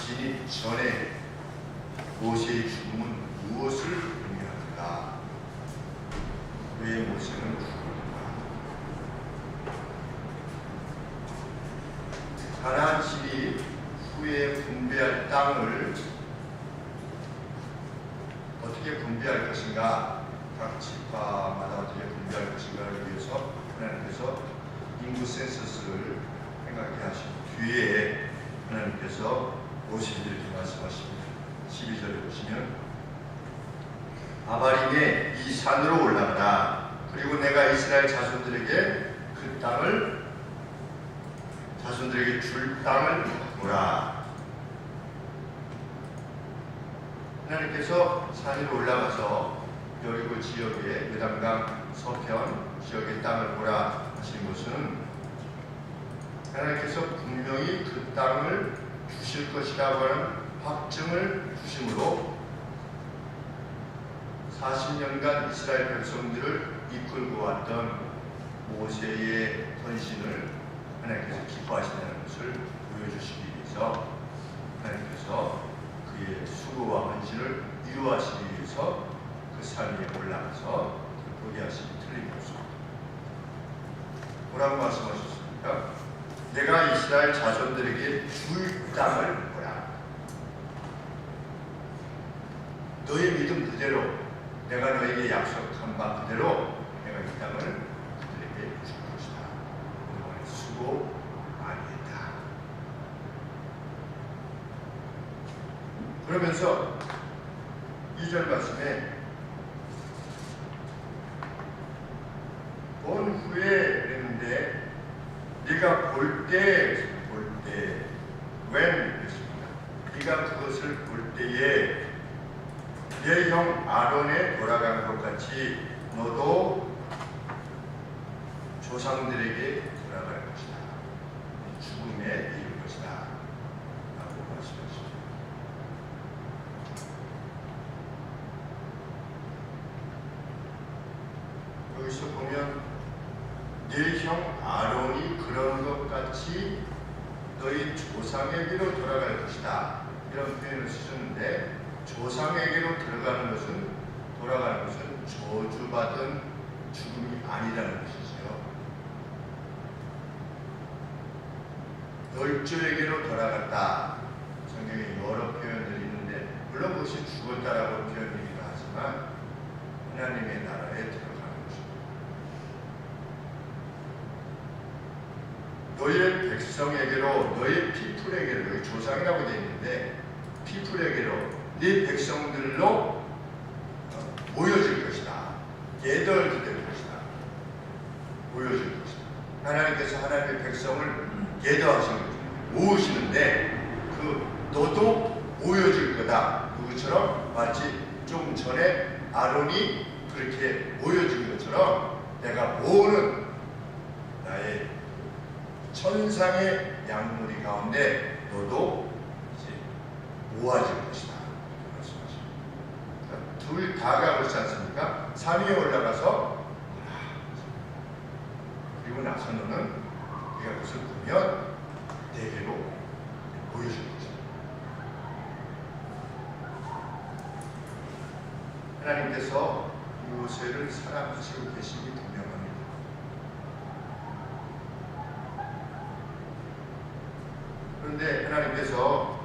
당신이 전에 모세의 죽음은 무엇을 의미하는가? 왜 모세는 죽었는가? 가나안 집이 후에 분배할 땅을 어떻게 분배할 것인가, 각 지파마다 어떻게 분배할 것인가를 위해서 하나님께서 인구 센서스를 생각해 하신 뒤에 하나님께서 모세에게 이렇게 말씀하십니다. 12절에 보시면 아바림의 이 산으로 올라가라. 그리고 내가 이스라엘 자손들에게 그 땅을 자손들에게 줄 땅을 보라. 하나님께서 산 위로 올라가서 여리고 지역의 요단강 서편 지역의 땅을 보라 하신 것은 하나님께서 분명히 그 땅을 주실 것이라고 하는 확증을 주심으로 40년간 이스라엘 백성들을 이끌고 왔던 모세의 헌신을 하나님께서 기뻐하신다는 것을 보여주시기 위해서 하나님께서 그의 수고와 헌신을 이루어하시기 위해서 그 산 위에 올라가서 보게 하시기 틀림없습니다. 뭐라고 말씀하셨습니까? 내가 이스라엘 자손들에게 줄 땅을 보라. 너의 믿음 그대로 내가 너에게 약속한 바 그대로 내가 이 땅을 그들에게 줄 것이다. 그동안 수고 많이 했다. 그러면서 2절 말씀에 본 후에 그랬는데 네가 볼 때 when 그랬습니다. 네가 그것을 볼 때에 내 형 아론에 돌아간 것 같이 너도 조상들에게 돌아갈 것이다. 죽음에 이를 것이다. 라고 말씀하십니다. 여기서 보면 네 형 아론이 그런 것 같이 너희 조상에게로 돌아갈 것이다. 이런 표현을 쓰셨는데 조상에게로 돌아가는 것은 저주받은 죽음이 아니라는 것이죠. 널조에게로 돌아갔다. 성경에 여러 표현들이 있는데 물론 그것이 죽었다라고 표현이기도 하지만 하나님의 나라에 들어가는 것입니다. 너의 백성에게로, 너의 피플에게로, 여기 조상이라고 되어 있는데 피플에게로, 네 백성들로 모여질 것이다. 게덜도 될 것이다. 모여질 것이다. 하나님께서 하나님의 백성을 게더하시는 거죠. 모으시는데 너도 모여질 거다. 누구처럼? 마치 좀 전에 아론이 그렇게 모여진 것처럼 내가 모으는 나의 천상의 양무리 가운데 너도 이제 모아질 것이다. 둘 다가 그렇지 않습니까? 산 위에 올라가서 그리고 나서 너는 네가 그것을 보면 내게로 보여줄 것이다. 하나님께서 모세를 사랑하시고 계시기 분명합니다. 그런데 하나님께서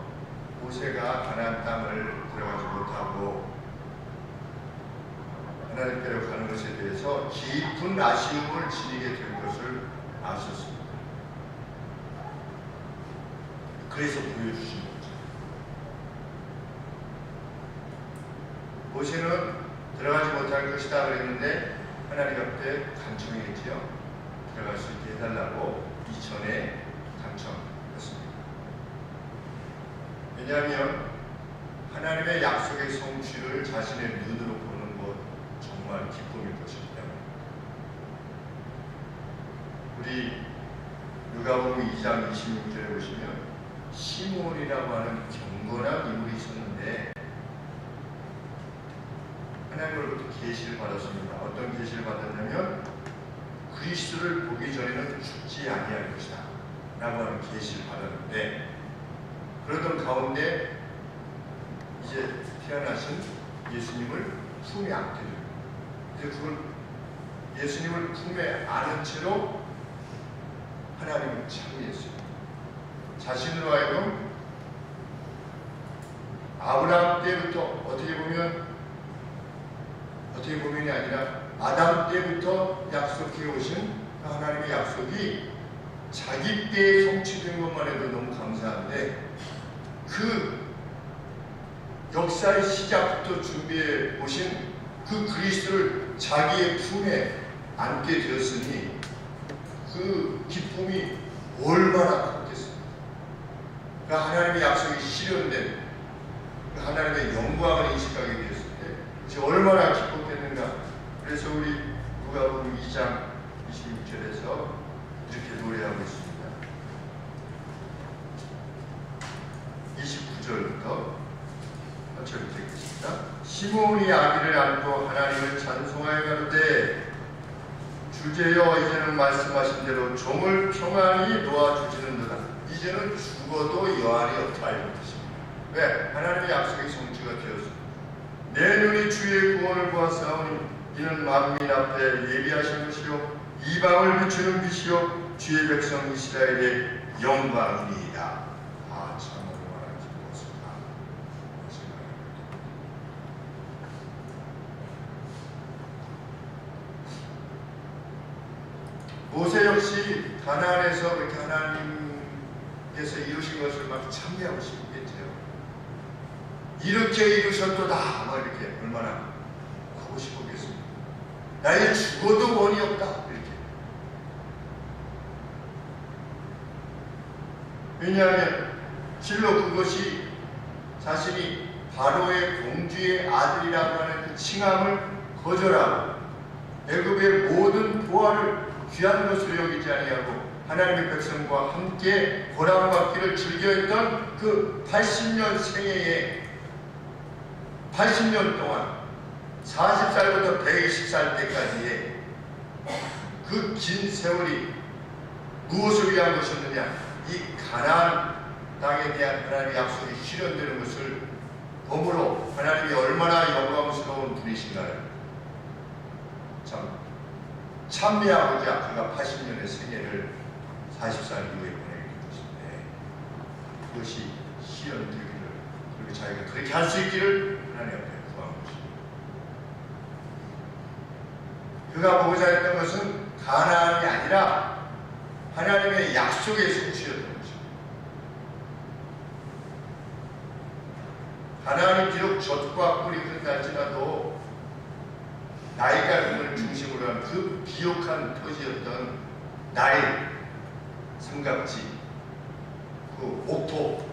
모세가 가나안 땅을 들어가지 못하고 하나님께로 가는 것에 대해서 깊은 아쉬움을 지니게 될 것을 아셨습니다. 그래서 보여주신 거죠. 모세는 들어가지 못할 것이다 그랬는데 하나님 앞에 간청했지요. 들어갈 수 있게 해달라고 이전에 간청했습니다. 왜냐하면 하나님의 약속의 성취를 자신의 눈으로 보는 것 정말 기쁨일 것이기 때문에. 우리 누가복음 2장 26절에 보시면 시몬이라고 하는 경건한 인물이 있었는데 하나님으로부터 계시를 받았습니다. 어떤 계시를 받았냐면 그리스도를 보기 전에는 죽지 아니할 것이다 라고 하는 계시를 받았는데 그러던 가운데 이제 태어나신 예수님을 품에 안게 돼요. 그래서 그걸 예수님을 품에 안은 채로 하나님을 찬미했어요. 자신으로 하여금 아브라함 때부터 어떻게 보면이 아니라 아담 때부터 약속해 오신 하나님의 약속이 자기 때에 성취된 것만 해도 너무 감사한데 그 역사의 시작부터 준비해 오신 그 그리스도를 자기의 품에 안게 되었으니 그 기쁨이 얼마나 컸겠습니까? 그 하나님의 약속이 실현된 그 하나님의 영광을 인식하게 되었을 때 그것이 얼마나 기뻤겠는가. 그래서 우리 누가복음 2장 26절에서 이렇게 노래하고 있습니다. 29절부터 한철부터 읽겠습니다. 시몬이 아기를 안고 하나님을 찬송하여 가로되 주제여 이제는 말씀하신 대로 종을 평안히 놓아주시는도다. 이제는 죽어도 여한이 없다 이런 뜻입니다. 왜? 하나님의 약속이 성취가 되었습니다. 내 눈이 주의 구원을 보았사오니 이는 만민 앞에 예비하신 것이요 이방을 비추는 빛이요 주의 백성 이스라엘의 영광이니이다. 아 참으로 말하지 무엇인가. 모세 역시 가나안에서 그렇게 하나님께서 이루신 것을 막 참여하고 싶겠죠. 이렇게 이루셨도다. 뭐 이렇게 얼마나 하고 싶었겠습니까? 나의 죽어도 원이 없다. 이렇게. 왜냐하면 실로 그것이 자신이 바로의 공주의 아들이라고 하는 그 칭함을 거절하고 애굽의 모든 보화를 귀한 것으로 여기지 아니하고 하나님의 백성과 함께 보람받기를 즐겨했던 그 80년 생애에 80년 동안 40살부터 120살 때까지의 그 긴 세월이 무엇을 위한 것이었느냐? 이 가나안 땅에 대한 하나님의 약속이 실현되는 것을 보므로 하나님이 얼마나 영광스러운 분이신가를 참미하고자 그가 80년의 생애를 40살 이후에 보내게 된 것인데 그것이 실현되기를 그리고 자기가 그렇게 할 수 있기를 하나님 앞에 구한 것입니다. 그가 보고자 했던 것은 가나안이 아니라 하나님의 약속의 성취였던 것입니다. 가나안이 비록 젖과 꿀이 흐른달지라도 나일강을 중심으로 한 그 비옥한 토지였던 나일, 삼각지, 그 옥토,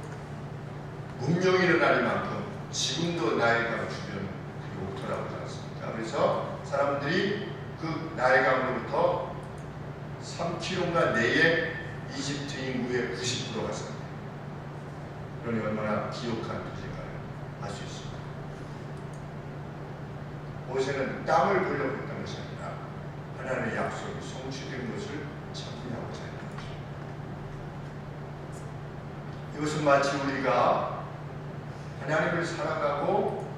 문명이 일어날 만큼 지금도 나일강 주변 그 옥토라고 하지 않습니까? 그래서 사람들이 그 나일강으로부터 3km 내에 이집트 인구의 90%가 삽니다. 그러니 얼마나 비옥한 토지인가를 알 수 있습니다. 모세는 땅을 보려고 했던 것이 아니라 하나님의 약속이 성취된 것을 참여하고자 했던 것입니다. 이것은 마치 우리가 하나님을 사랑하고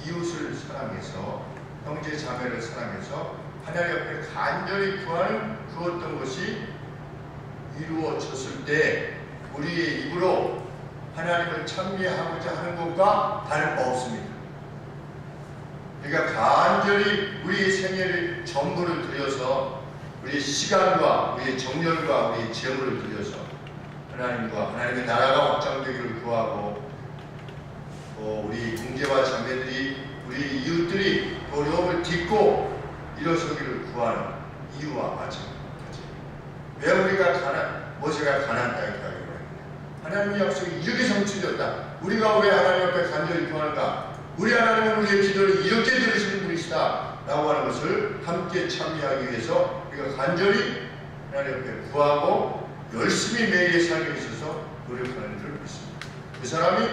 이웃을 사랑해서 형제 자매를 사랑해서 하나님 앞에 간절히 구하는 그 어떤 것이 이루어졌을 때 우리의 입으로 하나님을 찬미하고자 하는 것과 다를 바 없습니다. 그러니까 간절히 우리의 생애를 전부를 들여서 우리의 시간과 우리의 정열과 우리의 재물을 들여서 하나님과 하나님의 나라가 확장되기를 구하고 또 우리 형제와 자매들이 우리 이웃들이 어려움을 딛고 일어서기를 구하는 이유와 마찬가지. 왜 우리가 모세가 가나안 땅에 가기로 했느냐? 하나님의 약속이 이렇게 성취되었다. 우리가 왜 하나님 앞에 간절히 구하는가? 우리 하나님은 우리의 기도를 이렇게 들으시는 분이시다 라고 하는 것을 함께 참여하기 위해서 우리가 간절히 하나님 앞에 구하고 열심히 매일의 삶에 있어서 노력하는 줄 믿습니다. 그 사람이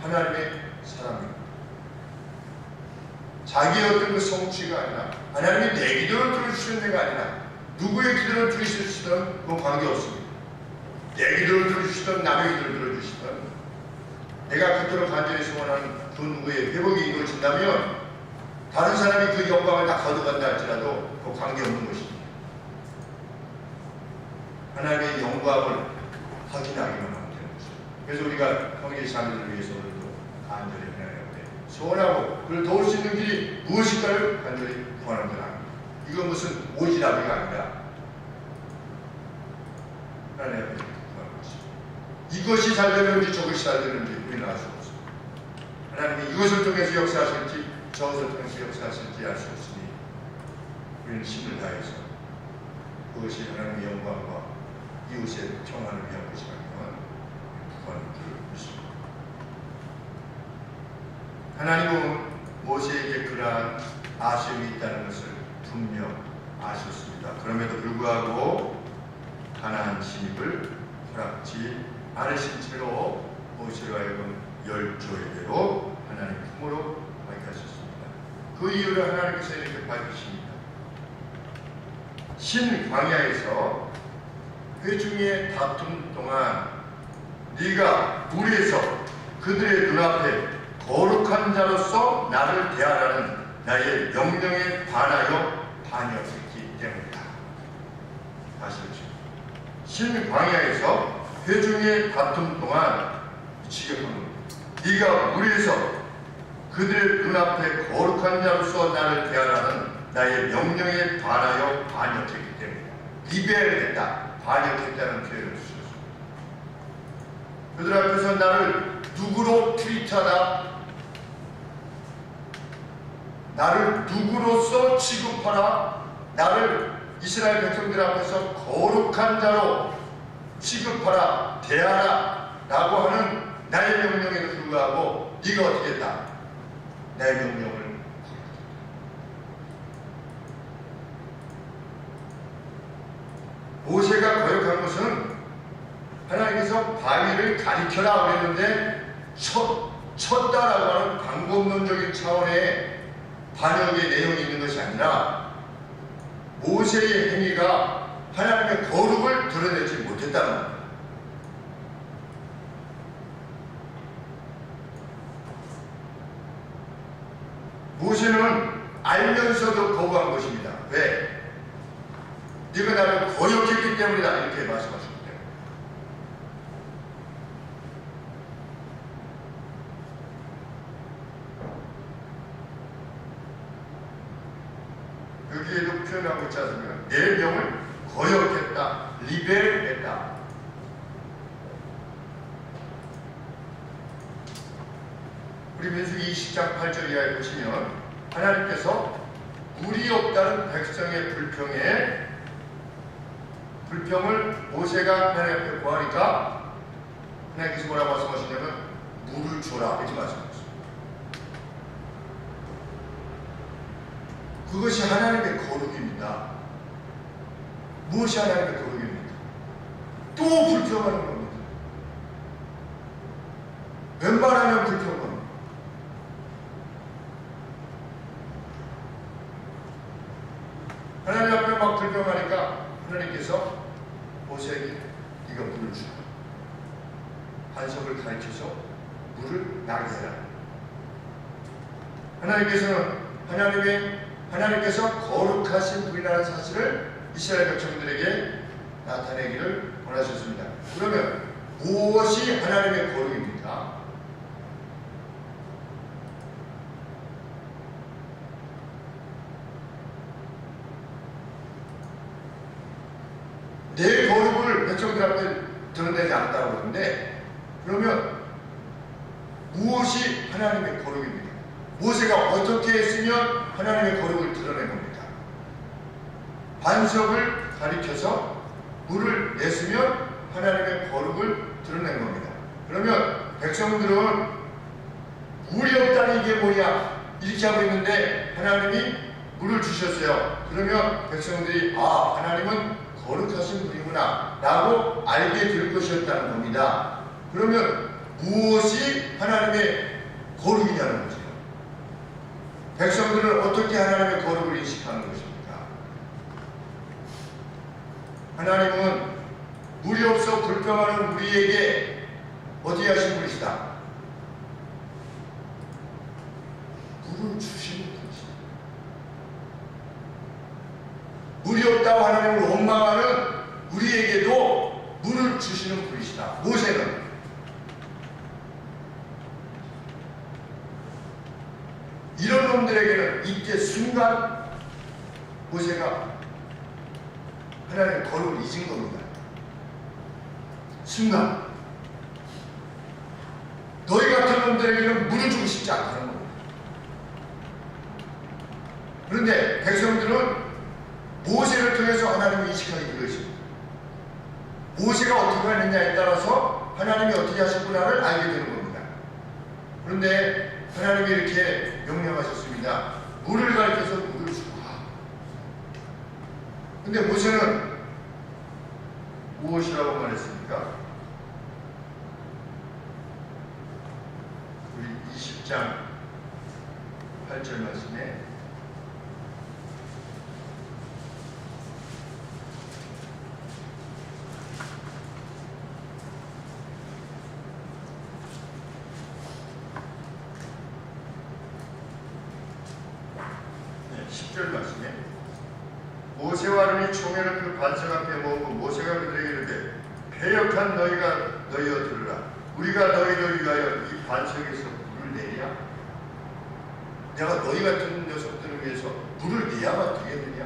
하나님의 사람입니다. 자기의 어떤 그 성취가 아니라 하나님이 내 기도를 들어주시는 데가 아니라 누구의 기도를 들으시든 그건 관계없습니다. 내 기도를 들어주시든 남의 기도를 들어주시든 내가 그토록 간절히 소원하는 그 누구의 회복이 이루어진다면 다른 사람이 그 영광을 다 거둬간다 할지라도 그 관계없는 것입니다. 하나님의 영광을 확인하기만 하면 되는 것입니다. 그래서 우리가 형제 자매들을 위해서 오늘도 간절히 하나님 앞에 소원하고 그를 도울 수 있는 길이 무엇일까를 간절히 구하는 건 아닙니다. 이건 무슨 오지랖이가 아니라 하나님 앞에 구하는 것입니다. 이것이 잘 되는지 저것이 잘 되는지 우리는 알 수 없습니다. 하나님이 이것을 통해서 역사하실지 저것을 통해서 역사하실지 알 수 없으니 우리는 힘을 다해서 그것이 하나님의 영광과 이웃의 평안을 위한 것이라면 구하는 길을 믿습니다. 하나님은 모세에게 그러한 아쉬움이 있다는 것을 분명 아셨습니다. 그럼에도 불구하고 가나안 진입을 허락지 않으신 채로 모세로 하여금 열조에게로 하나님 품으로 밝히셨습니다. 그 이유를 하나님께서 이렇게 밝히십니다. 신광야에서 회중의 다툼 동안 네가 무리에서 그들의 눈앞에 거룩한 자로서 나를 대하라는 나의 명령에 반하여 반역했기 때문이다. 다시 보죠. 신광야에서 회중의 다툼 동안 지경한 겁니다. 네가 무리에서 그들의 눈앞에 거룩한 자로서 나를 대하라는 나의 명령에 반하여 반역했기 때문이다. 리벨했다. 반역했다는 표현을 쓰셨습니다. 그들 앞에서 나를 누구로 트위트하다, 나를 누구로서 취급하라, 나를 이스라엘 백성들 앞에서 거룩한 자로 취급하라, 대하라 라고 하는 나의 명령에도 불구하고 네가 어떻게 했다? 나의 명령을 모세가 거역한 것은 하나님께서 바위를 가리켜라 그랬는데 쳤다라고 하는 방법론적인 차원의 반역의 내용이 있는 것이 아니라 모세의 행위가 하나님의 거룩을 드러내지 못했다는 겁니다. 모세는 알면서도 거부한 것입니다. 왜? 네가 나를 거역했기 때문이다 이렇게 말씀하셨기 때문에. 여기에도 표현하고 있지 않습니까? 내 명을 거역했다, 리벨했다. 우리 민수기 20장 8절 이하에 보시면 하나님께서 물이 없다는 백성의 불평을 모세가 하나님 앞에 구하니까 하나님께서 뭐라고 말씀하시냐면 물을 줘라 이렇게 말씀하셨어요. 그것이 하나님의 거룩입니다. 무엇이 하나님의 거룩입니까? 또 불평하는 겁니다. 웬만하면 불평합니다. 하나님 앞에 막 불평하니까 하나님께서 모세에게 네가 물을 주라. 반석을 가리켜서 물을 나게 해라. 하나님께서 거룩하신 분이라는 사실을 이스라엘 백성들에게 나타내기를 원하셨습니다. 그러면 무엇이 하나님의 거룩입니까? 내 거룩을 백성들 앞에 드러내지 않았다고 그러는데 그러면 무엇이 하나님의 거룩입니까? 모세가 어떻게 했으면 하나님의 거룩을 드러낸 겁니까? 반석을 가리켜서 물을 냈으면 하나님의 거룩을 드러낸 겁니다. 그러면 백성들은 물이 없다니 이게 뭐냐 이렇게 하고 있는데 하나님이 물을 주셨어요. 그러면 백성들이 하나님은 거룩하신 분이구나 라고 알게 될 것이었다는 겁니다. 그러면 무엇이 하나님의 거룩이냐는 거죠. 백성들은 어떻게 하나님의 거룩을 인식하는 것입니까? 하나님은 물이 없어 불평하는 우리에게 어떻게 하신 분이시다? 원망하는 우리에게도 물을 주시는 분이시다. 모세는 이런 놈들에게는 이때 순간 모세가 하나님의 거룩을 잊은 겁니다. 순간 너희 같은 놈들에게는 물을 주고 싶지 않다는 겁니다. 그런데 백성들은 모세를 통해서 하나님을 인식하게 된 것입니다. 모세가 어떻게 하느냐에 따라서 하나님이 어떻게 하셨구나를 알게 되는 겁니다. 그런데 하나님이 이렇게 명령하셨습니다. 물을 가리켜서 물을 주라. 근데 모세는 무엇이라고 말했습니까? 우리 20장 8절 말씀에 네, 10절 말씀에 모세와 아론이 총회를 그 반석 앞에 모으고 모세가 그들에게 이르되 패역한 너희가 너희여 들으라. 우리가 너희를 위하여 이 반석에서 물을 내랴? 내가 너희 같은 녀석들을 위해서 물을 내야만 되겠느냐?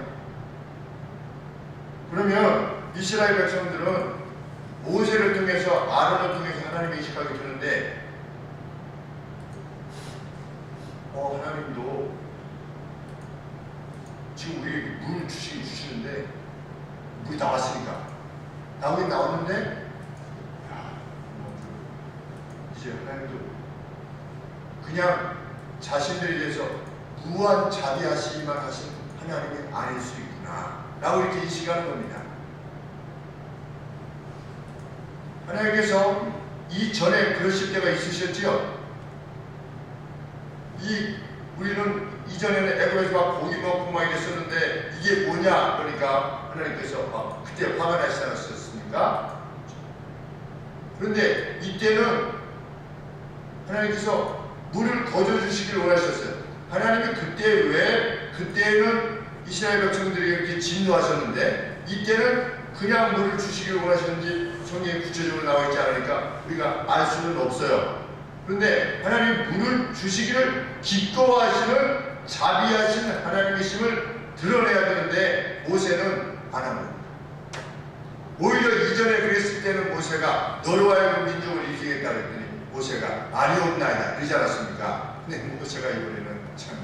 그러면 이스라엘 백성들은 모세를 통해서 아론을 통해서 하나님을 인식하게 되는데 하나님도 지금 우리에게 물을 주시는데 물이 나왔으니까 나오긴 나왔는데 이제 하나님도 그냥 자신들에 대해서 무한 자비하시기만 하신 하나님이 아닐 수 있구나 라고 이렇게 인식하는 겁니다. 하나님께서 이전에 그러실 때가 있으셨지요. 우리는 이전에는 애굽에서 막 고기 먹고 막 이랬었는데 이게 뭐냐 그러니까 하나님께서 그때 화가 나시지 않았었습니까? 그런데 이때는 하나님께서 물을 거저 주시기를 원하셨어요. 하나님이 그때는 이스라엘 백성들에게 이렇게 진노하셨는데 이때는 그냥 물을 주시기를 원하셨는지 성경에 구체적으로 나와 있지 않으니까 우리가 알 수는 없어요. 그런데 하나님 물을 주시기를 기꺼워하시는 자비하신 하나님이심을 드러내야 되는데 모세는 안 합니다. 오히려 이전에 그랬을 때는 모세가 너로 하여금 민족을 일으키겠다 그랬더니 모세가 아니옵나이다 그러지 않았습니까? 근데 모세가 이번에는 참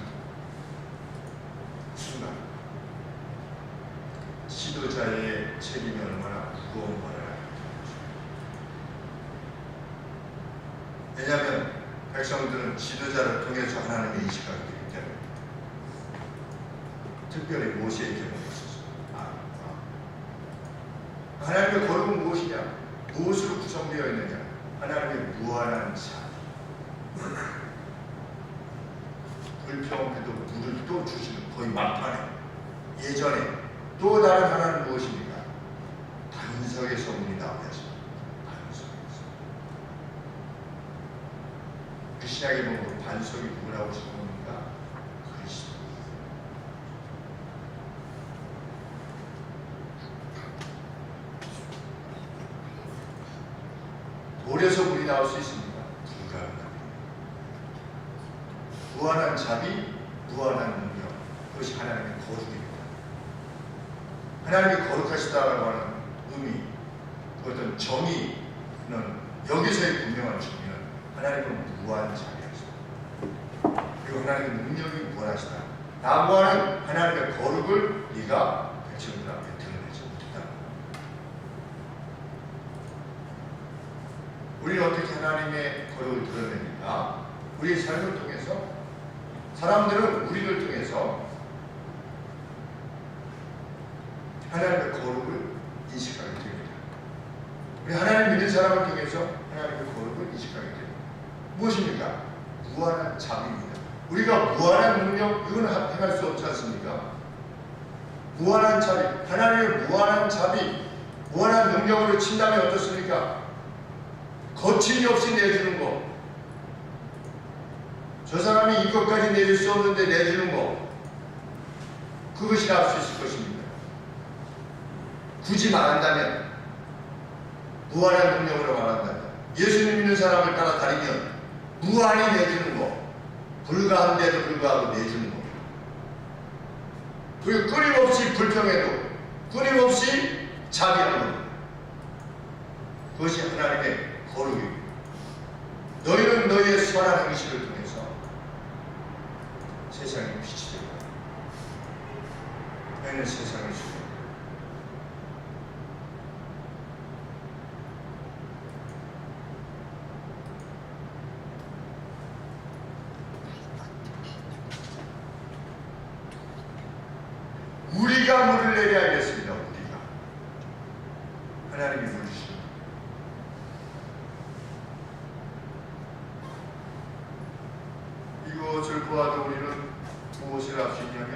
순간 지도자의 책임이 얼마나 무거운 말을 왜냐하면 백성들은 지도자를 통해서 하나님을 인식하게 되기 때문에 특별히 모세의 경우가 있었습니다. 하나님의 거룩은 무엇이냐? 무엇으로 구성되어 있느냐? 하나님의 무한한 자비. 불평해도 물을 또 주시는 거의 막판에 예전에 또 다른 하나는 무엇입니까? 반석에서 물이 나오게 하십니다. 그 신약에 보면 그 반석이 누구라고 చెప్ప습니까? 그리스도. 돌에서 물이 나올 수 있습니까? 불가능합니다. 무한한 자비, 무한한 능력, 그것이 하나님의 거룩입니다. 하나님이 거룩하시다라고 하는 의미, 그 어떤 정의는 여기서의 분명한 정의는 하나님은 무한자비하시다. 그리고 하나님의 능력이 무한하시다. 라고 하는 하나님의 거룩을 네가 백성들 앞에 드러내지 못했다. 우리는 어떻게 하나님의 거룩을 드러냅니까? 우리의 삶을 통해서 사람들은 우리를 통해서 하나님의 거룩을 인식하게 됩니다. 우리 하나님 믿는 사람을 통해서 하나님의 거룩을 인식하게 됩니다. 무엇입니까? 무한한 자비입니다. 우리가 무한한 능력, 이건 행할 수 없지 않습니까? 무한한 자비, 하나님의 무한한 자비, 무한한 능력으로 친다면 어떻습니까? 거침이 없이 내주는 것. 저 사람이 이것까지 내줄 수 없는데 내주는 것. 그것이 나올 수 있을 것입니다. 굳이 말한다면, 무한한 능력으로 말한다면, 예수님 믿는 사람을 따라다니면 무한히 내주는 거, 불가한데도 불구하고 내주는 거, 그리고 끊임없이 불평해도 끊임없이 자비하는 것, 그것이 하나님의 거룩입니다. 너희는 너희의 선한 행실을 통해서 세상의 빛이 되고 너희는 세상의 주님. 우리가 물을 내려야 하겠습니다. 우리가 하나님이 물 주십니다. 이것을 보아도 우리는 무엇을 할 수 있냐면,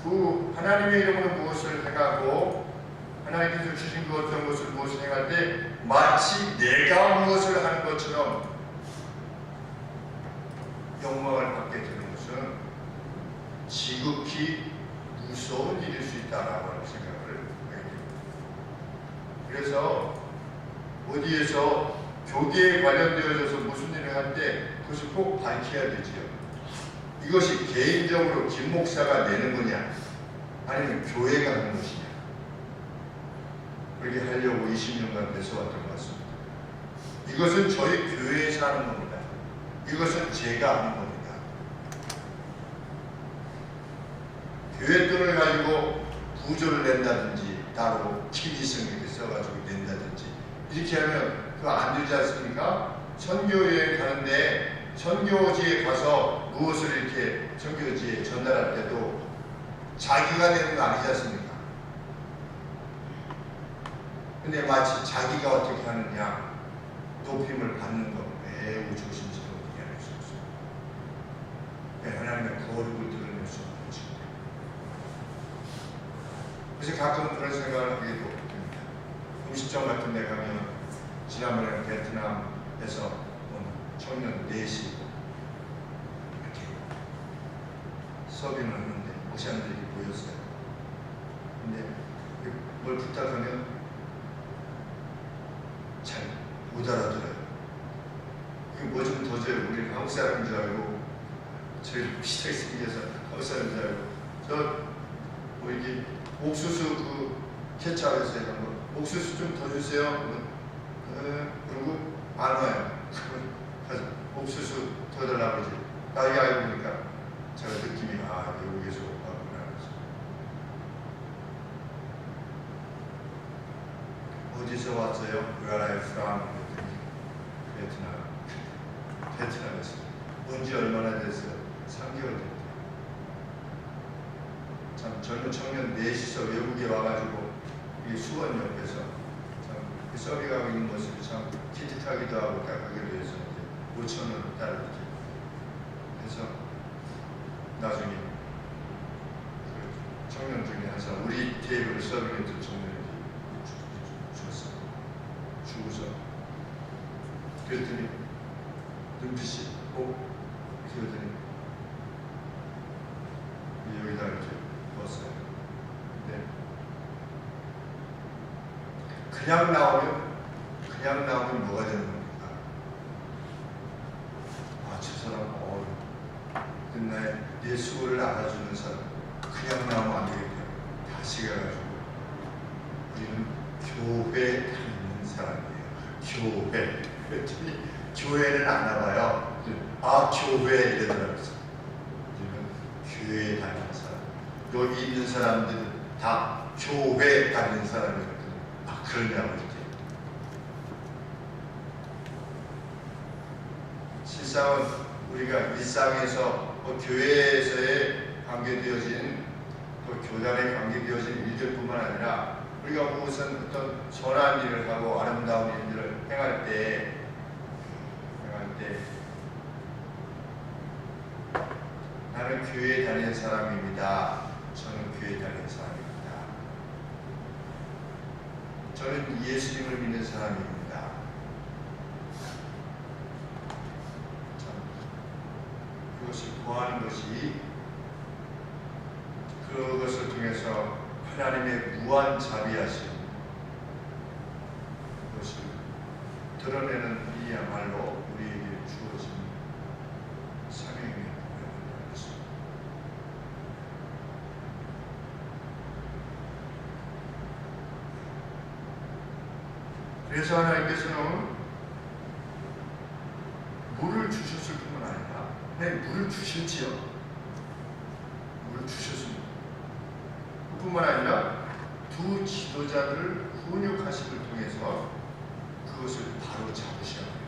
그 하나님의 이름으로 무엇을 행하고 하나님께서 주신 그 어떤 것을 무엇을 행할 때 마치 내가 무엇을 하는 것처럼 영광을 받게 되는 것은 지극히 무서운 일일 수 있다라고 생각을 하게 됩니다. 그래서 어디에서 교계에 관련되어져서 무슨 일을 할 때 그것을 꼭 밝혀야 되지요. 이것이 개인적으로 김 목사가 내는 거냐 아니면 교회가 하는 것이냐, 그렇게 하려고 20년간 뺏어왔던 것 같습니다. 이것은 저희 교회에서 하는 겁니다. 이것은 제가 하는 겁니다. 교회 돈을 가지고 부조를 낸다든지 따로 기기성 이렇게 써가지고 낸다든지 이렇게 하면 그거 안 되지 않습니까? 선교여행 가는데 선교지에 가서 무엇을 이렇게 선교지에 전달할 때도 자기가 내는 거 아니지 않습니까? 근데 마치 자기가 어떻게 하느냐 높임을 받는 것 매우 조심스럽게 할 수 없습니다. 하나님의 거룩을 드러낼 수 없는 것입니다. 그래서 가끔 그런 생각을 하게 됩니다. 음식점 같은 데 가면 지난번에 베트남에서 청년 4시 이렇게 서빙을 하는데 목사님들이 모였어요. 근데 뭘 부탁하면 잘 못 알아들어요. 뭐 좀 더 줘요. 우리는 한국 사람인 줄 알고, 저희를 비슷하게 생겨서 한국 사람인 줄 알고, 뭐 이렇게 옥수수 그 케찹에서 이런 거, 옥수수 좀 더 주세요. 그리고 안 와요. 그래서 옥수수 더 달라고 이제 나중에 알고 보니까 제가 느낌이 외국에서 왔구나. 어디서 왔어요? Where are you from? 베트남에서. 온지 얼마나 됐어요? 3개월 됐대요. 참 젊은 청년 4시서 외국에 와가지고 이 수원 옆에서 참 서빙하고 있는 모습이 참 기특하기도 하고 가격에 대해서 5,000원 따르죠. 그래서 나중에 그 청년 중에 한 사람, 우리 테이블을 서빙했던 청년이 줬어요. 주고서 그랬더니 눈빛이 그러더니 여기다 이렇게 넣었어요. 근데 그냥 나오면 뭐가 되는 겁니까? 저 사람 끝나에 내 수고를 알아주는 사람, 그냥 나오면 안 되겠다. 다시 가가지고 우리는 교회 다니는 사람이에요. 교회. 그랬더니 교회는 안 나와요. 교회 이러더라고요. 우리는 교회에 다니는 사람. 여기 있는 사람들은 다 교회 다니는 사람이거든요. 그러냐고 이렇게. 실상은 우리가 일상에서 교회에서의 관계되어진 또 교단에 관계되어진 일들뿐만 아니라 우리가 무슨 어떤 선한 일을 하고 아름다운 일들을 행할 때 나는 교회에 다니는 사람입니다. 저는 교회에 다니는 사람입니다. 저는 예수님을 믿는 사람입니다. 그것을 구하는 것이 그것을 통해서 하나님의 무한 것을 드러내는 이야말로 우리에게 주어진 사명의 것입니다. 그래서 하나님께서는 물을 주셨을 뿐만 아니라 물을 주실지요. 물을 주셨습니다. 그뿐만 아니라 두 지도자들을 훈육하심을 통해서 그것을 바로 잡으셔야 합니다.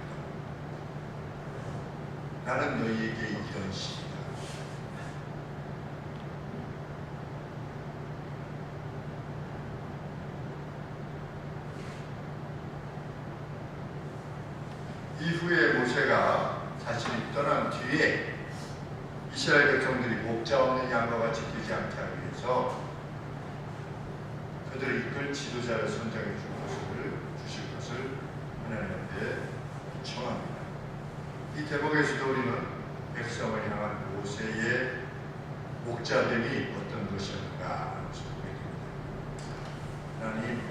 나는 너희에게 이런 시이다. 이후에 모세가 자신이 떠난 뒤에 이스라엘 백성들이 목자 없는 양과 같이 되지 않게 하기 위해서 그들을 이끌 지도자를 선정해 주실 것을 하나님 앞에 청합니다. 이 대목에서도 우리는 백성을 향한 모세의 목자됨이 어떤 것이었는가 보게 됩니다. 하나님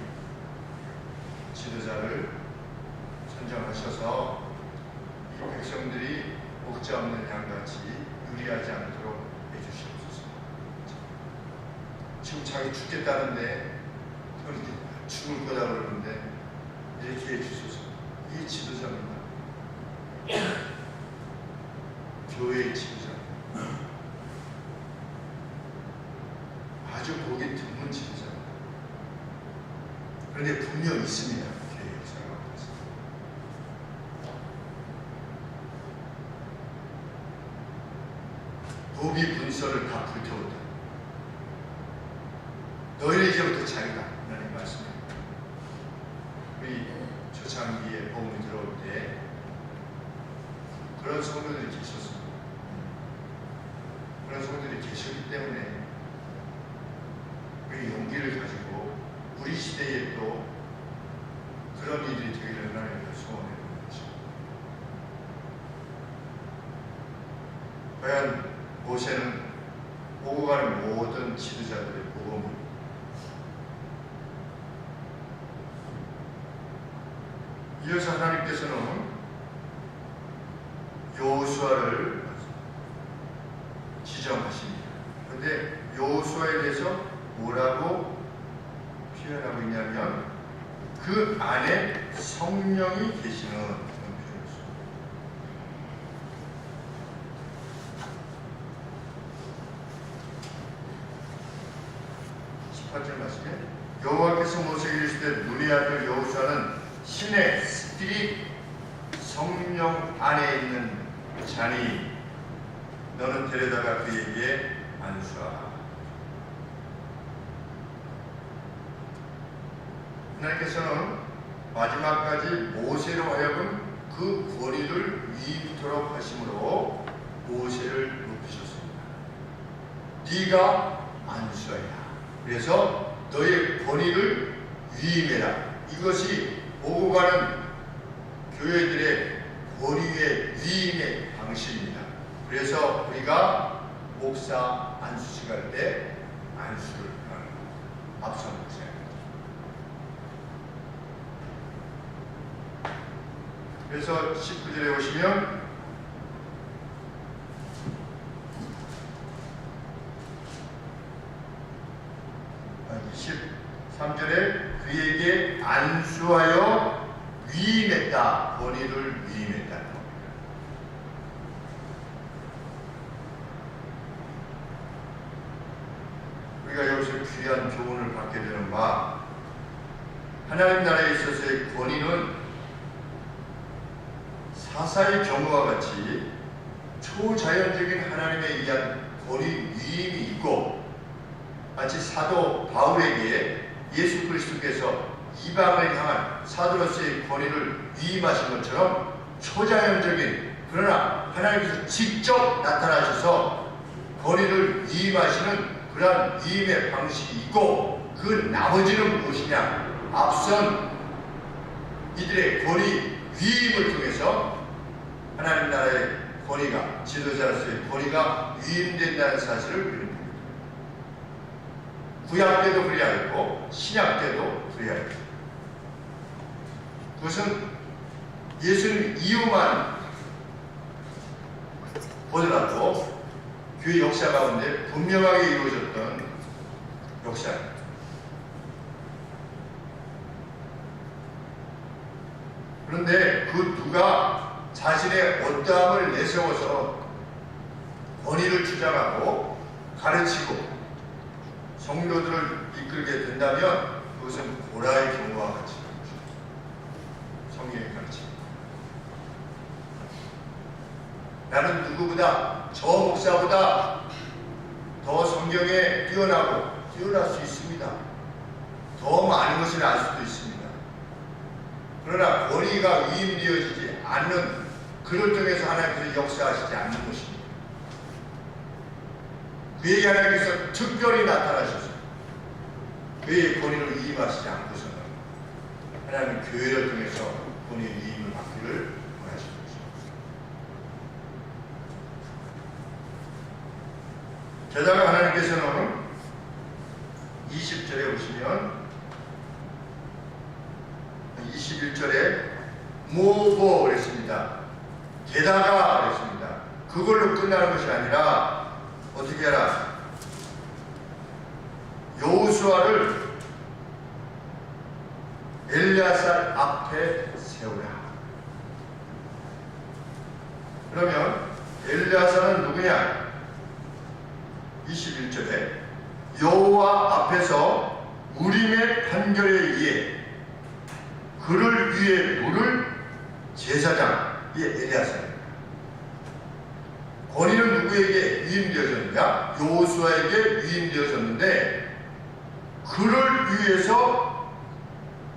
지도자를 선정하셔서 이 백성들이 목자 없는 양같이 유리하지 않도록 해주시옵소서. 지금 자기 죽겠다는데 죽을 거다 그러는데 이렇게 해주소서. 이 지도자입니다. 교회의 지도자. 아주 보기 드문 지도자입니다. 그런데 분명 있습니다. 교회의 역사가. 노비 분서를 다 불태웠다. 너희는 이제부터 자유다. 하나님 말씀입니다. 우리 초창기에 복음이 들어올 때 그런 성도들이 계셨습니다. 그런 성도들이 계셨기 때문에 우리 용기를 가지고 우리 시대에 또 그런 일이 되기를 하나님께 소원해 보는 것입니다. 과연 모세는 오고 가는 모든 지도자들의 모범을 이어서 하나님께서는 여호수아를 지정하십니다. 그런데 여호수아에 대해서 뭐라고 표현하고 있냐면 그 안에 성령이 계시는 그런 표현이었습니다. 18절 말씀에 여호와께서 모세에게 이르시되 눈의 아들 여호수아는 신의 스피릿 성령 안에 있는 자니 너는 데려다가 그에게 안수하라. 하나님께서는 마지막까지 모세로 하여금 그 권위를 위임토록 하심으로 모세를 높이셨습니다. 네가 안수하라. 그래서 너의 권위를 위임해라. 이것이 오고 가는 교회들의 권위의 위임의 방식입니다. 그래서 우리가 목사 안수식 할 때 안수를 하는 앞선 목사입니다. 그래서 19절에 오시면 아, 23절에 그에게 안수하여 위임했다. 권위를 위임했다는 겁니다. 우리가 여기서 귀한 교훈을 받게 되는 바 하나님 나라에 있어서의 권위는 사사의 경우와 같이 초자연적인 하나님에 의한 권위 위임이 있고 마치 사도 바울에게 예수 그리스도께서 이방을 향한 사도로서의 권위를 위임하신 것처럼 초자연적인 그러나 하나님께서 직접 나타나셔서 권위를 위임하시는 그러한 위임의 방식이 있고 그 나머지는 무엇이냐? 앞선 이들의 권위 위임을 통해서 하나님 나라의 권위가 지도자로서의 권위가 위임된다는 사실을 우리는 봅니다. 구약 때도 그래야 했고 신약 때도 그래야 했고 그것은 예수님 이후만 보더라도 교회 역사 가운데 분명하게 이루어졌던 역사입니다. 그런데 그 누가 자신의 어떠함을 내세워서 권위를 주장하고 가르치고 성도들을 이끌게 된다면 그것은 고라의 경우와 같이 성경의 가르침입니다. 나는 누구보다 저 목사보다 더 성경에 뛰어날 수 있습니다. 더 많은 것을 알 수도 있습니다. 그러나 권위가 위임되어지지 않는 그를 통해서 하나님께서 역사하시지 않는 것입니다. 그에게 하나님께서 특별히 나타나셔서 그의 권위를 위임하시지 않고서는 하나님 교회를 통해서 권위의 위임을 받기를 원하십니다. 게다가 하나님께서는 20절에 보시면 21절에 모보 그랬습니다. 게다가 그랬습니다. 그걸로 끝나는 것이 아니라 어떻게 하라? 여호수아를 엘리야살 앞에 세우라. 그러면 엘리야살은 누구냐? 21절에 여호와 앞에서 우림의 판결에 의해 그를 위해 물을 제사장, 이게 엘리야살입니다. 권위는 누구에게 위임되어졌느냐? 여호수아에게 위임되어졌는데 그를 위해서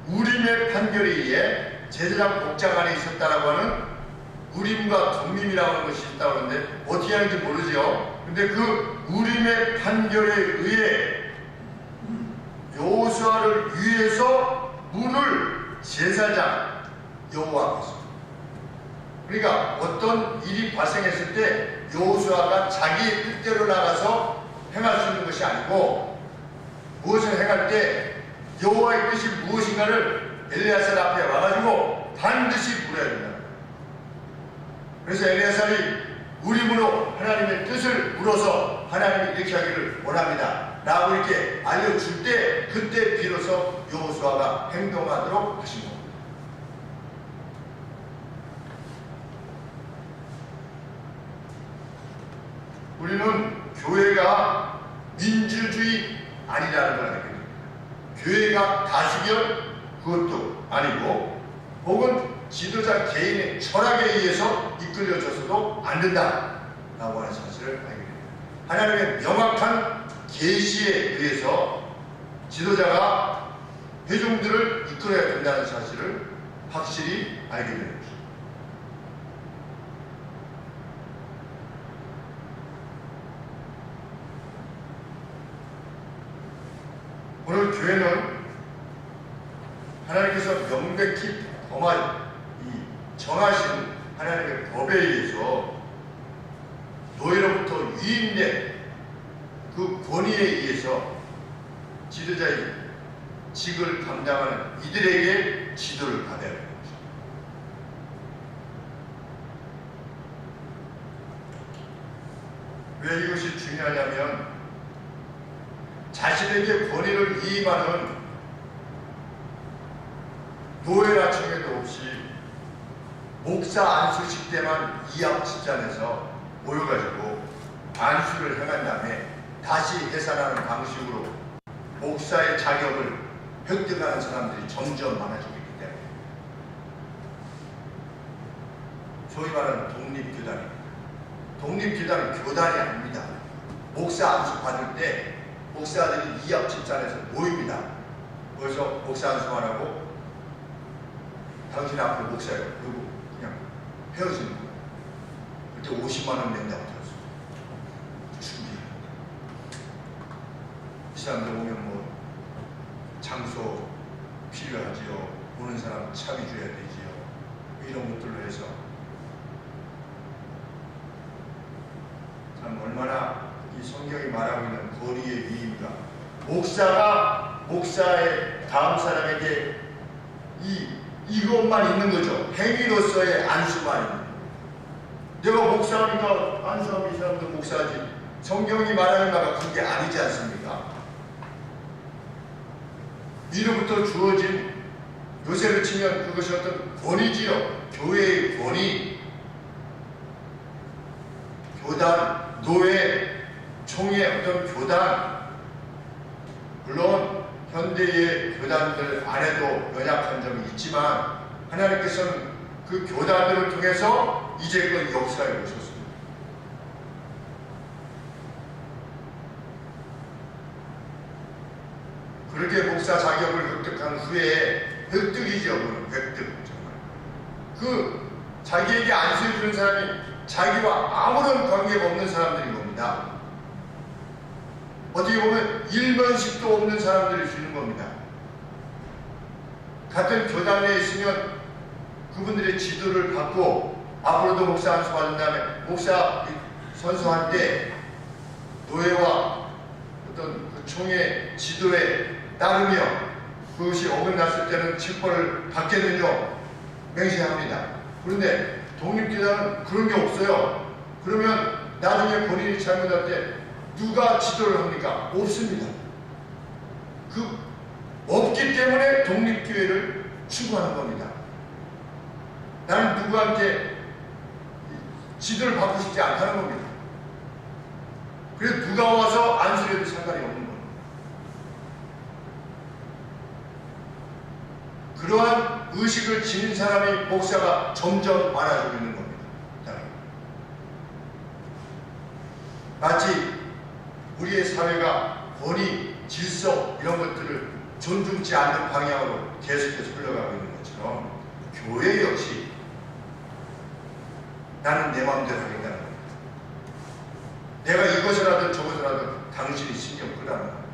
우림의 판결에 의해 제사장 복장 안에 있었다라고 하는 우림과 둠밈이라고 하는 것이 있다고 하는데 어떻게 하는지 모르죠. 근데 그 우림의 판결에 의해 여호수아를 위해서 물을 제사장 여호와 앞에서, 그러니까 어떤 일이 발생했을 때 여호수아가 자기 뜻대로 나가서 행할 수 있는 것이 아니고 무엇을 행할 때 여호와의 뜻이 무엇인가를 엘리야살 앞에 와가지고 반드시 물어야 된다. 그래서 엘리야살이 우림으로 하나님의 뜻을 물어서 하나님이 이렇게 하기를 원합니다 라고 이렇게 알려줄 때 그때 비로소 여호수아가 행동하도록 하신 겁니다. 우리는 교회가 민주주의 아니라는 걸 알게 됩니다. 교회가 다수결 그것도 아니고 혹은 지도자 개인의 철학에 의해서 이끌려져서도 안 된다라고 하는 사실을 알게 됩니다. 하나님의 명확한 계시에 의해서 지도자가 회중들을 이끌어야 된다는 사실을 확실히 알게 됩니다. 오늘 교회는 하나님께서 명백히 정하신 하나님의 법에 의해서 노예로부터 위임된 그 권위에 의해서 지도자의 직을 감당하는 이들에게 지도를 받아야 합니다. 왜 이것이 중요하냐면 자신에게 권위를 위임하는 노예나 청에도 없이 목사 안수식 때만 이합 집단에서 모여가지고 안수를 행한 다음에 다시 해산하는 방식으로 목사의 자격을 획득하는 사람들이 점점 많아지고 있기 때문에 소위 말하는 독립교단입니다. 독립교단은 교단이 아닙니다. 목사 안수 받을 때 목사들이 이합 집단에서 모입니다. 그래서 목사 안수하라고 당신 앞으로 목사예요. 그리고 그냥 헤어지는 거예요. 그때 50만 원 낸다고 들었어요. 준비합니다. 이 사람들 오면 뭐 장소 필요하지요. 오는 사람 차비 줘야 되지요. 이런 것들로 해서 참 얼마나 이 성경이 말하고 있는 권위의 위임과 목사가 목사의 다음 사람에게 이 이것만 있는 거죠. 행위로서의 안수만 있는 거예요. 내가 목사니까 안수하면 이 사람도 목사지. 성경이 말하는 바가 그게 아니지 않습니까? 이로부터 주어진, 요새로 치면 그것이 어떤 권위지요. 교회의 권위, 교단, 노예, 총회, 어떤 교단, 물론 현대의 교단들 안에도 연약한 점이 있지만 하나님께서는 그 교단들을 통해서 이제껏 역사해 오셨습니다. 그렇게 목사 자격을 획득한 후에 획득이죠. 획득. 정말 그 자기에게 안수해주는 사람이 자기와 아무런 관계가 없는 사람들인 겁니다. 어떻게 보면 일면식도 없는 사람들을 주는 겁니다. 같은 교단에 있으면 그분들의 지도를 받고 앞으로도 목사 안수 받은 다음에 목사 선서할 때 노예와 어떤 그 총회 지도에 따르며 그것이 어긋났을 때는 칙벌을 받겠느냐 맹세합니다. 그런데 독립교단은 그런 게 없어요. 그러면 나중에 본인이 잘못할 때 누가 지도를 합니까? 없습니다. 그 없기 때문에 독립교회를 추구하는 겁니다. 나는 누구한테 지도를 받고 싶지 않다는 겁니다. 그래서 누가 와서 안수해도 상관이 없는 겁니다. 그러한 의식을 지닌 사람이 목사가 점점 많아지고 있는 겁니다. 마치 우리의 사회가 권위, 질서 이런 것들을 존중치 않는 방향으로 계속해서 흘러가고 있는 것처럼 교회 역시 나는 내 마음대로 하겠다는 겁니다. 내가 이것을 하든 저것을 하든 당신이 신경 끄라는 겁니다.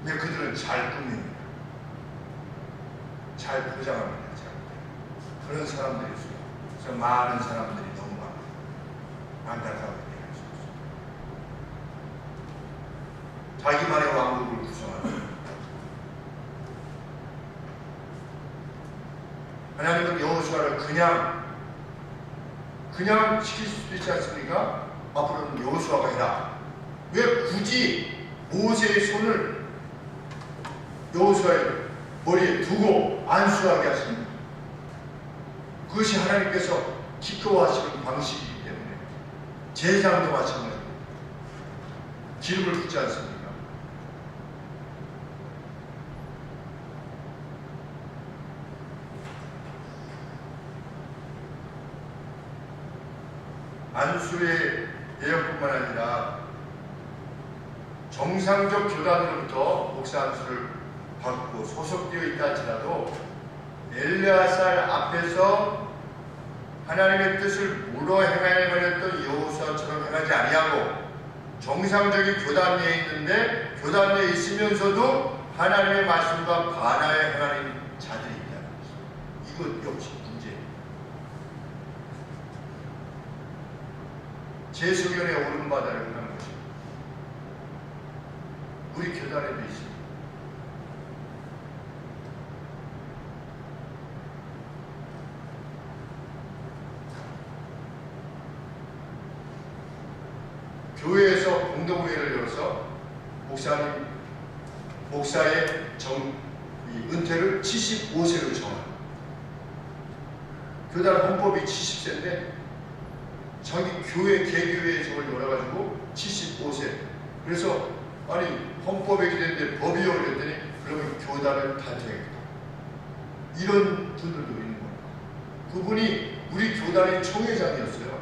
근데 그들은 잘 꾸밉니다. 잘 포장합니다. 그런 사람들이 있어요. 그래서 많은 사람들이 너무 많아요. 안타까운 얘기할 수 없어요. 자기만의 왕국을 구성하는 하나님은 여호수아를 그냥 시킬 수도 있지 않습니까? 앞으로는 여호수아가 해라. 왜 굳이 모세의 손을 여호수아의 머리에 두고 안수하게 하십니까? 그것이 하나님께서 기꺼워하시는 방식이기 때문에 제사장도 마찬가지입니다. 기름을 붓지 않습니까? 안수의 예언뿐만 아니라 정상적 교단으로부터 목사 안수를 받고 소속되어 있다 할지라도 엘르아살 앞에서 하나님의 뜻을 물어 행하려고 했던 여호수아처럼 행하지 아니하고 정상적인 교단 내에 있는데 교단 내에 있으면서도 하나님의 말씀과 반하여 행하는 자들이 있다는 것입니다. 이것 역시 문제입니다. 제소견에 오른바다를 행하는 것입니다. 우리 교단에도 있습니다. 교회에서 공동회의를 열어서 목사의 은퇴를 75세로 정합니다. 교단 헌법이 70세인데 자기 교회 개교회에 저걸 열어가지고 75세. 그래서 아니 헌법에 기대는데 법이요 그랬더니 그러면 교단을 단정했다. 이런 분들도 있는 거예요. 그분이 우리 교단의 총회장이었어요.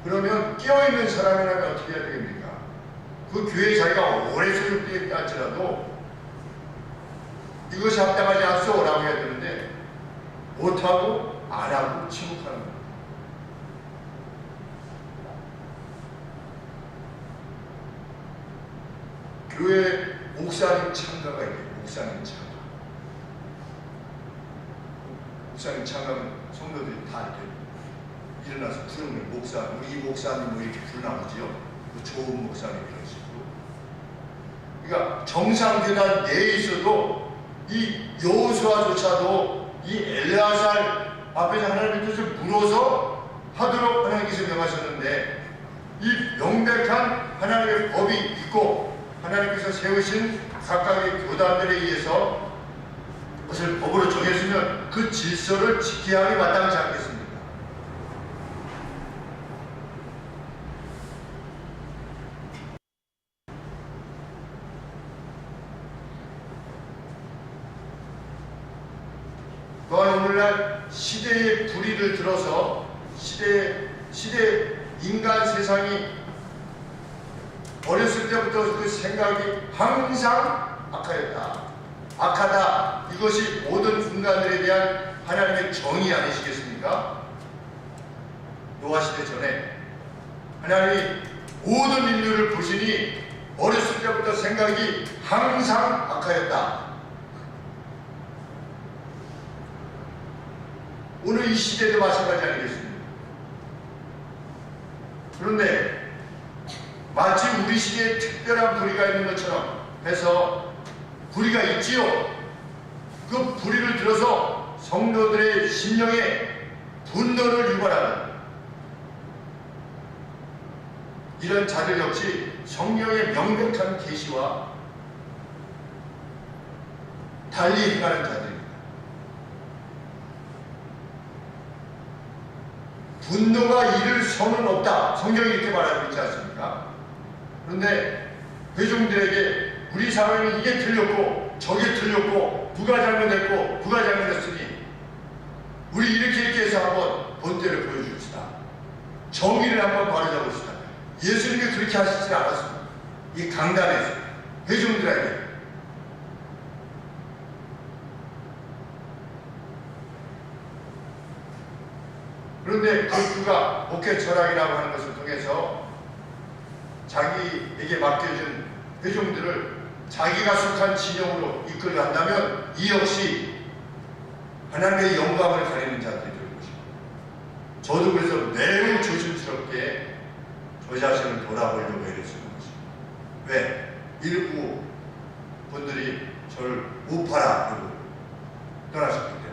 그러면 깨어있는 사람이라면 어떻게 해야 되겠습니까? 그 교회에 자기가 오래 소속되어 할지라도 이것이 합당하지 않소 라고 해야 되는데 못하고 안하고 침묵하는 거예요. 교회 목사님 참가가 있대요. 목사님 참가. 목사님 참가는 성도들이 다 이렇게 일어나서 부르는 목사, 우리 목사님 뭐 이렇게 불러나오지요. 그 좋은 목사님 이런 식으로. 그러니까 정상교단 내에 있어도 이 여호수아조차도 이 엘레아살 앞에서 하나님의 뜻을 물어서 하도록 하나님께서 명하셨는데, 이 명백한 하나님의 법이 있고 하나님께서 세우신 각각의 교단들에 의해서 그것을 법으로 정했으면 그 질서를 지켜야 하기 마땅하지 않겠습니까? 또한 오늘날 시대의 불의를 들어서 시대 인간 세상이 어렸을 때부터 그 생각이 항상 악하다. 이것이 모든 인간들에 대한 하나님의 정의 아니시겠습니까? 노아 시대 전에 하나님이 모든 인류를 보시니 어렸을 때부터 생각이 항상 악하였다. 오늘 이 시대도 마찬가지 아니겠습니까? 그런데 마치 우리 시대에 특별한 불의가 있는 것처럼 해서 불의가 있지요. 그 불의를 들어서 성도들의 심령에 분노를 유발하는 이런 자들 역시 성령의 명백한 계시와 달리 행하는 자들입니다. 분노가 이를 선은 없다. 성경이 이렇게 말하고 있지 않습니까? 그런데 회중들에게 우리 사회는 이게 틀렸고 저게 틀렸고 누가 잘못했고 누가 잘못했으니 우리 이렇게 해서 한번 본때를 보여줍시다. 정의를 한번 바로잡읍시다. 예수님이 그렇게 하시지 않았습니다. 이 강단에서 회중들에게. 그런데 그가 목회 철학이라고 하는 것을 통해서 자기에게 맡겨준 회중들을 자기가 속한 진영으로 이끌려 한다면 이 역시 하나님의 영광을 가리는 자들이 되는 것입니다. 저도 그래서 매우 조심스럽게 저 자신을 돌아보려고 애를 쓰는 것입니다. 왜? 일부 분들이 저를 우파라 그러고 떠나셨기 때문에.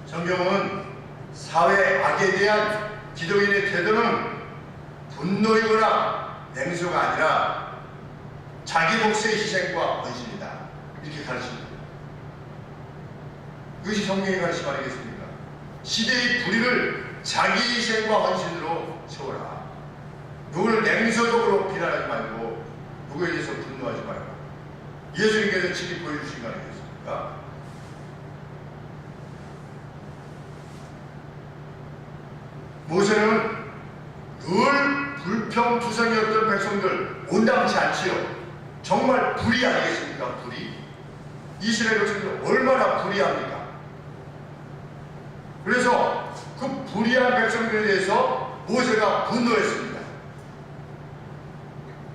성경은 사회 악에 대한 기독인의 태도는 분노이거나 냉소가 아니라 자기 몫의 희생과 헌신이다. 이렇게 가르칩니다. 그것이 성경의 가르침 아니겠습니까? 시대의 불의를 자기 희생과 헌신으로 세워라. 누구를 냉소적으로 비난하지 말고 누구에 대해서 분노하지 말고 예수님께서 직접 보여주신 거 아니겠습니까? 모세는 늘 불평투성이었던 백성들 온당치 않지요. 정말 불의 아니겠습니까? 불의. 이스라엘 백성들 얼마나 불의합니까? 그래서 그 불의한 백성들에 대해서 모세가 분노했습니다.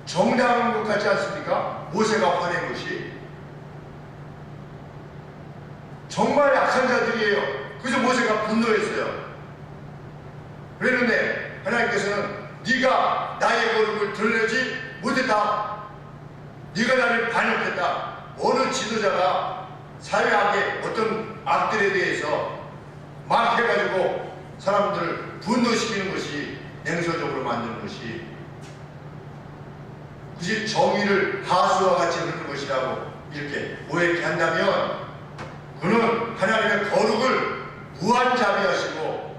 정당한 것 같지 않습니까? 모세가 화낸 것이. 정말 약한 자들이에요. 그래서 모세가 분노했어요. 그랬는데 하나님께서는 네가 나의 거룩을 드러내지 못했다. 네가 나를 반역했다. 어느 지도자가 사회악의 어떤 악들에 대해서 막 해가지고 사람들을 분노시키는 것이 냉소적으로 만드는 것이 굳이 정의를 하수와 같이 흐르는 것이라고 이렇게 오해케 한다면 그는 하나님의 거룩을 무한자비하시고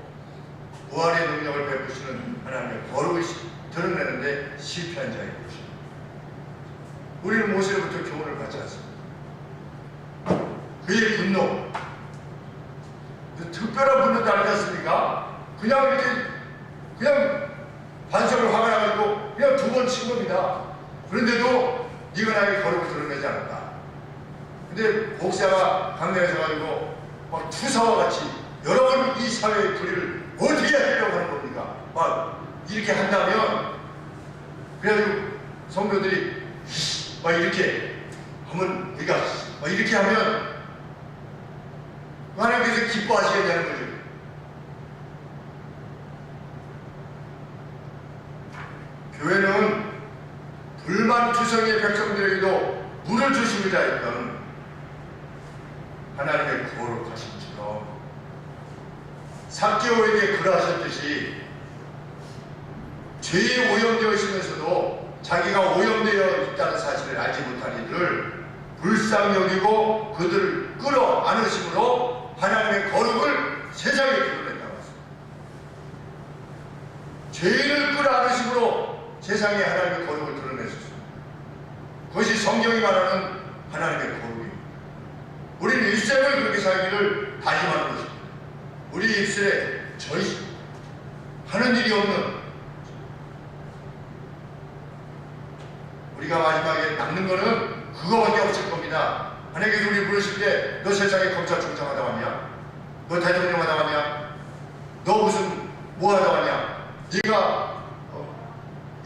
부활의 능력을 베푸시는 하나님의 거룩을 드러내는데 실패한 자인 것입니다. 우리는 모세로부터 교훈을 받지 않습니다. 그의 분노, 특별한 분노도 아니지 않습니까? 그냥 이렇게 그냥 반석을 화가 나가지고 그냥 두 번 친 겁니다. 그런데도 네가 나의 거룩을 드러내지 않았다. 근데 목사가 강단에서 가지고 막 투사와 같이 여러 번 이 사회의 불의를 어떻게 하려고 하는 겁니까? 막 이렇게 한다면 그래가지고 성도들이 막 이렇게 하면 우리가 막 이렇게 하면 하나님께서 기뻐하시겠냐는 거죠. 교회는 불만투성의 백성들에게도 물을 주시고자 했던 하나님의 거룩하심처럼 삭개오에게 그러하셨듯이 죄에 오염되어 있으면서도 자기가 오염되어 있다는 사실을 알지 못한 이들을 불쌍히 여기고 그들을 끌어안으심으로 하나님의 거룩을 세상에 드러낸다고 했습니다. 죄인을 끌어안으심으로 세상에 하나님의 거룩을 드러내셨습니다. 그것이 성경이 말하는 하나님의 거룩입니다. 우리는 일생을 그렇게 살기를 다짐하는 것입니다. 우리 입술에 저희 하는 일이 없는, 우리가 마지막에 남는 거는 그거밖에 없을 겁니다. 하나님께서 우리 부르실 때 너 세상에 검찰총장 하다 왔냐? 너 대통령 하다 왔냐? 너 무슨 뭐 하다 왔냐? 네가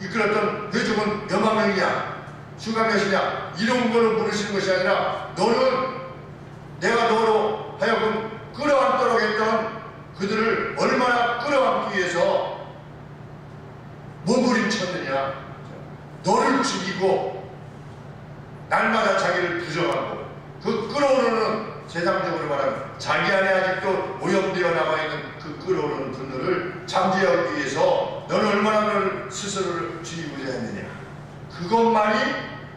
이끌었던 회중은 몇만 명이냐? 수가 몇이냐? 이런 걸로 부르시는 것이 아니라 너는 내가 너로 하여금 끌어안도록 했던 그들을 얼마나 끌어안기 위해서 몸부림쳤느냐? 너를 죽이고 날마다 자기를 부정하고 그 끌어오르는, 세상적으로 말하면 자기 안에 아직도 오염되어 남아있는 그 끌어오르는 분노를 잠재우기 위해서 너는 얼마나 너를 스스로를 죽이고자 했느냐. 그것만이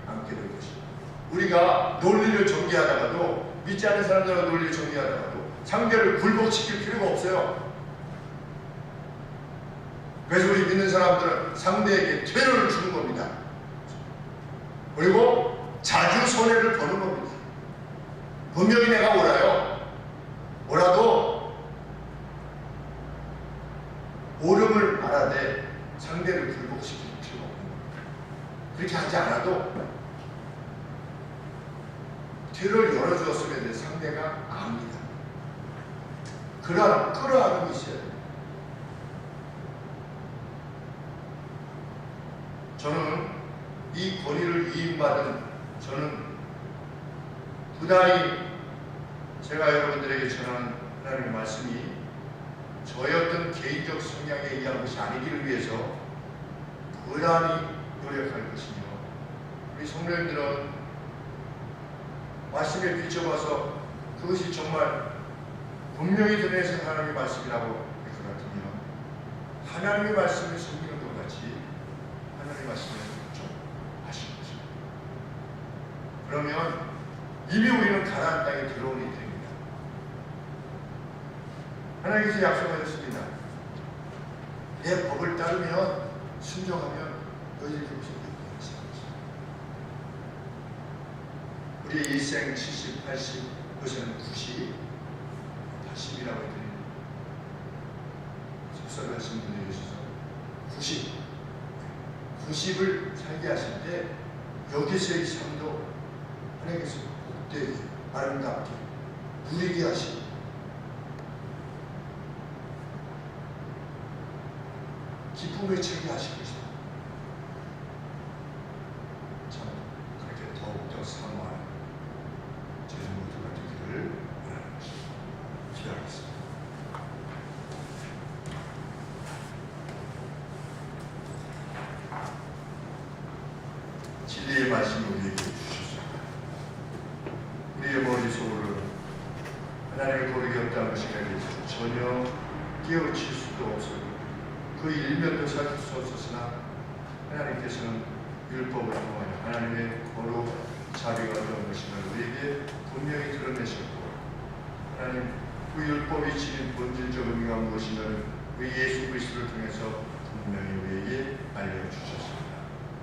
남게 될 것입니다. 우리가 논리를 전개하다가도, 믿지 않는 사람들과 논리를 전개하다가도 상대를 굴복시킬 필요가 없어요. 그래서 우리 믿는 사람들은 상대에게 퇴로를 주는 겁니다. 그리고 자주 손해를 보는 겁니다. 분명히 내가 옳아도 옳음을 말하되 상대를 굴복시킬 필요가 없는 겁니다. 그렇게 하지 않아도 퇴로를 열어주었으면 상대가 압니다. 그러한 끌어안음이 있어야 됩니다. 저는 이 권위를 위임받은, 저는 부단히 제가 여러분들에게 전하는 하나님의 말씀이 저의 어떤 개인적 성향에 의한 것이 아니기를 위해서 부단히 노력할 것이며, 우리 성도님들은 말씀에 비춰봐서 그것이 정말 분명히 드러내신 하나님의 말씀이라고 할 것 같으면 하나님의 말씀을 섬기는 것 같이 하나님의 말씀을 좀 하시는 것입니다. 그러면 이미 우리는 가나안 땅에 들어오게 됩니다. 하나님께서 약속하셨습니다. 내 법을 따르면, 순종하면 너희들이 그것을 누리게 하시는 것입니다. 우리의 일생 70, 80, 요새는 90, 80이라고 해드립니다. 속설을 하신 분들이 계셔서 90을 살게 하실 때 여기서의 삶도 하나님께서 복되게, 아름답게, 누리게 하시고, 기쁨을 차게 하실 것입니다. 참 그렇게 더욱더 사모하는 저희 모두가 되기를 바라는 것입니다. 기도하겠습니다. 진리의 말씀을 우리에게 주셨습니다. 우리의 머릿속으로 하나님의 거룩이 없다는 것에 대해서 전혀 깨우칠 수도 없어요. 그 일면도 찾을 수 없었으나 하나님께서는 율법을 통하여 하나님의 거룩, 자비가 어떤 것인가 우리에게 분명히 드러내셨고, 하나님 그 율법이 지닌 본질적 의미가 무엇인가를 우리 예수 그리스도를 통해서 분명히 우리에게 알려주셨습니다.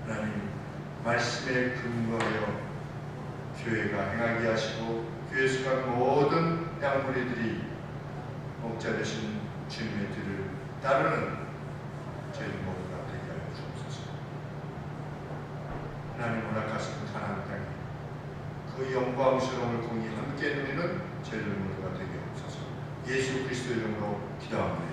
하나님 말씀에 근거하여 교회가 행하게 하시고, 교회 속한 모든 양무리들이 목자 되신 주님의 뜻을 따르는 저희 모두가 되게 하여 주옵소서. 하나님 허락하신 가나안 땅에 그 영광스러움을 공히 함께 누리는 저희들 모두가 되게 하옵소서. 예수 그리스도의 이름으로 기도합니다.